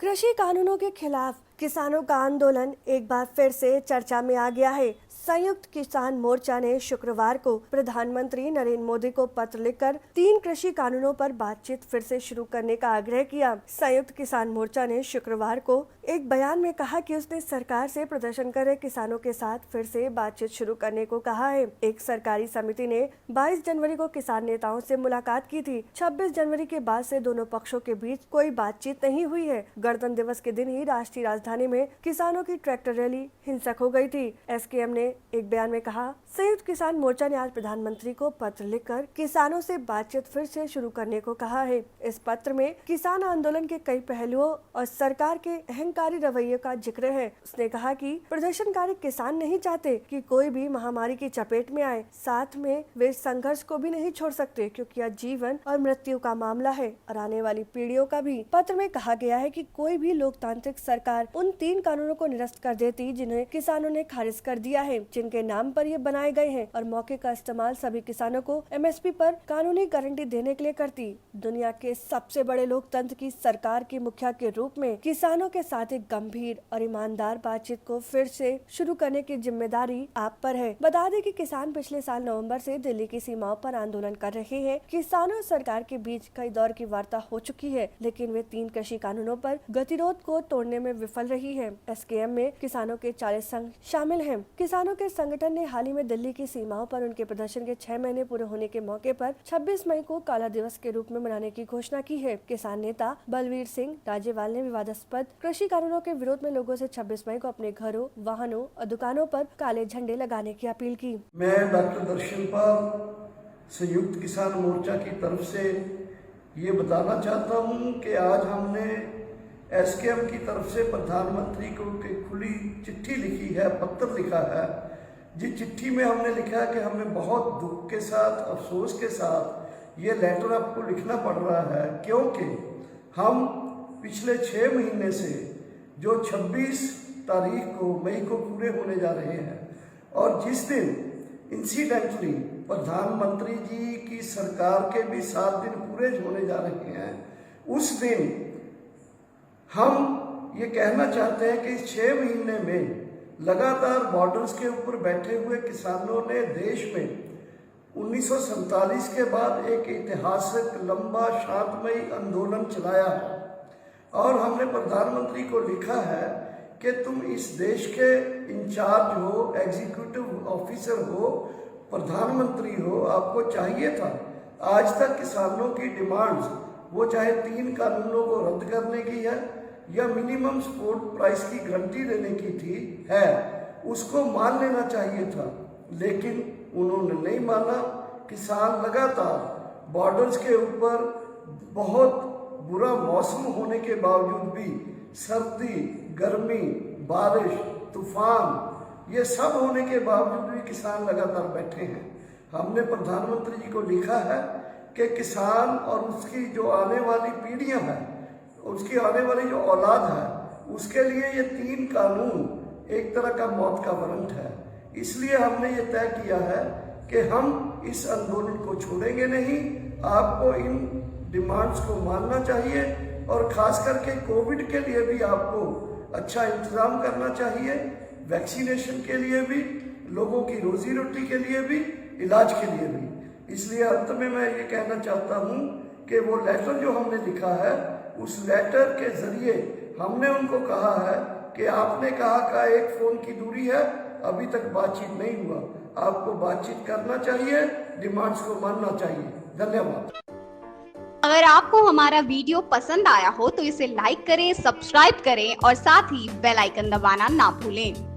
कृषि कानूनों के खिलाफ किसानों का आंदोलन एक बार फिर से चर्चा में आ गया है। संयुक्त किसान मोर्चा ने शुक्रवार को प्रधानमंत्री नरेंद्र मोदी को पत्र लिखकर 3 कृषि कानूनों पर बातचीत फिर से शुरू करने का आग्रह किया। संयुक्त किसान मोर्चा ने शुक्रवार को एक बयान में कहा कि उसने सरकार से प्रदर्शन कर रहे किसानों के साथ फिर से बातचीत शुरू करने को कहा है। एक सरकारी समिति ने 22 जनवरी को किसान नेताओं से मुलाकात की थी। 26 जनवरी के बाद से दोनों पक्षों के बीच कोई बातचीत नहीं हुई है। गणतंत्र दिवस के दिन ही राष्ट्रीय राजधानी में किसानों की ट्रैक्टर रैली हिंसक हो गई थी। एसकेएम ने एक बयान में कहा, संयुक्त किसान मोर्चा ने आज प्रधानमंत्री को पत्र लिखकर किसानों से बातचीत फिर से शुरू करने को कहा है। इस पत्र में किसान आंदोलन के कई पहलुओं और सरकार के अहंकारी रवैये का जिक्र है। उसने कहा कि प्रदर्शनकारी किसान नहीं चाहते कि कोई भी महामारी की चपेट में आए, साथ में वे संघर्ष को भी नहीं छोड़ सकते क्योंकि यह जीवन और मृत्यु का मामला है और आने वाली पीढ़ियों का भी। पत्र में कहा गया है कि कोई भी लोकतांत्रिक सरकार उन 3 कानूनों को निरस्त कर देती जिन्हें किसानों ने खारिज कर दिया है, जिनके नाम पर ये बनाए गए हैं, और मौके का इस्तेमाल सभी किसानों को एमएसपी पर कानूनी गारंटी देने के लिए करती। दुनिया के सबसे बड़े लोकतंत्र की सरकार की मुखिया के रूप में किसानों के साथ एक गंभीर और ईमानदार बातचीत को फिर से शुरू करने की जिम्मेदारी आप पर है। बता दें कि किसान पिछले साल नवंबर से दिल्ली की सीमाओं पर आंदोलन कर रहे हैं। किसानों और सरकार के बीच कई दौर की वार्ता हो चुकी है, लेकिन वे 3 कृषि कानूनों पर गतिरोध को तोड़ने में विफल रही है। एसकेएम में किसानों के 40 संघ शामिल हैं। किसानों के संगठन ने हाल ही में दिल्ली की सीमाओं पर उनके प्रदर्शन के 6 महीने पूरे होने के मौके पर 26 मई को काला दिवस के रूप में मनाने की घोषणा की है। किसान नेता बलवीर सिंह राजेवाल ने विवादास्पद कृषि कानूनों के विरोध में लोगों से 26 मई को अपने घरों, वाहनों और दुकानों पर काले झंडे लगाने की अपील की। मैं डॉक्टर दर्शन पाल संयुक्त किसान मोर्चा की तरफ से ये बताना चाहता हूँ कि आज हमने एसकेएम की तरफ से प्रधानमंत्री को खुली चिट्ठी लिखी है, पत्र लिखा है, जिस चिट्ठी में हमने लिखा है कि हमें बहुत दुख के साथ, अफसोस के साथ ये लेटर आपको लिखना पड़ रहा है, क्योंकि हम पिछले 6 महीने से जो 26 तारीख को मई को पूरे होने जा रहे हैं और जिस दिन इंसिडेंटली प्रधानमंत्री जी की सरकार के भी 7 दिन पूरे होने जा रहे हैं, उस दिन हम ये कहना चाहते हैं कि इस 6 महीने में लगातार बॉर्डर्स के ऊपर बैठे हुए किसानों ने देश में 1947 के बाद एक ऐतिहासिक लंबा शांतमयी आंदोलन चलाया है और हमने प्रधानमंत्री को लिखा है कि तुम इस देश के इंचार्ज हो, एग्जीक्यूटिव ऑफिसर हो, प्रधानमंत्री हो, आपको चाहिए था आज तक किसानों की डिमांड्स, वो चाहे 3 कानूनों को रद्द करने की है या मिनिमम सपोर्ट प्राइस की गारंटी देने की थी है, उसको मान लेना चाहिए था, लेकिन उन्होंने नहीं माना। किसान लगातार बॉर्डर्स के ऊपर बहुत बुरा मौसम होने के बावजूद भी, सर्दी, गर्मी, बारिश, तूफान, ये सब होने के बावजूद भी किसान लगातार बैठे हैं। हमने प्रधानमंत्री जी को लिखा है कि किसान और उसकी जो आने वाली पीढ़ियां हैं, उसकी आने वाली जो औलाद है, उसके लिए ये 3 कानून एक तरह का मौत का वारंट है। इसलिए हमने ये तय किया है कि हम इस आंदोलन को छोड़ेंगे नहीं। आपको इन डिमांड्स को मानना चाहिए और खास करके कोविड के लिए भी आपको अच्छा इंतजाम करना चाहिए, वैक्सीनेशन के लिए भी, लोगों की रोजी रोटी के लिए भी, इलाज के लिए भी। इसलिए अंत में मैं ये कहना चाहता हूँ कि वो लेटर जो हमने लिखा है, उस लेटर के जरिए हमने उनको कहा है कि आपने कहा का 1 फोन की दूरी है, अभी तक बातचीत नहीं हुआ, आपको बातचीत करना चाहिए, डिमांड्स को मानना चाहिए। धन्यवाद। अगर आपको हमारा वीडियो पसंद आया हो तो इसे लाइक करें, सब्सक्राइब करें और साथ ही बेल आइकन दबाना ना भूलें।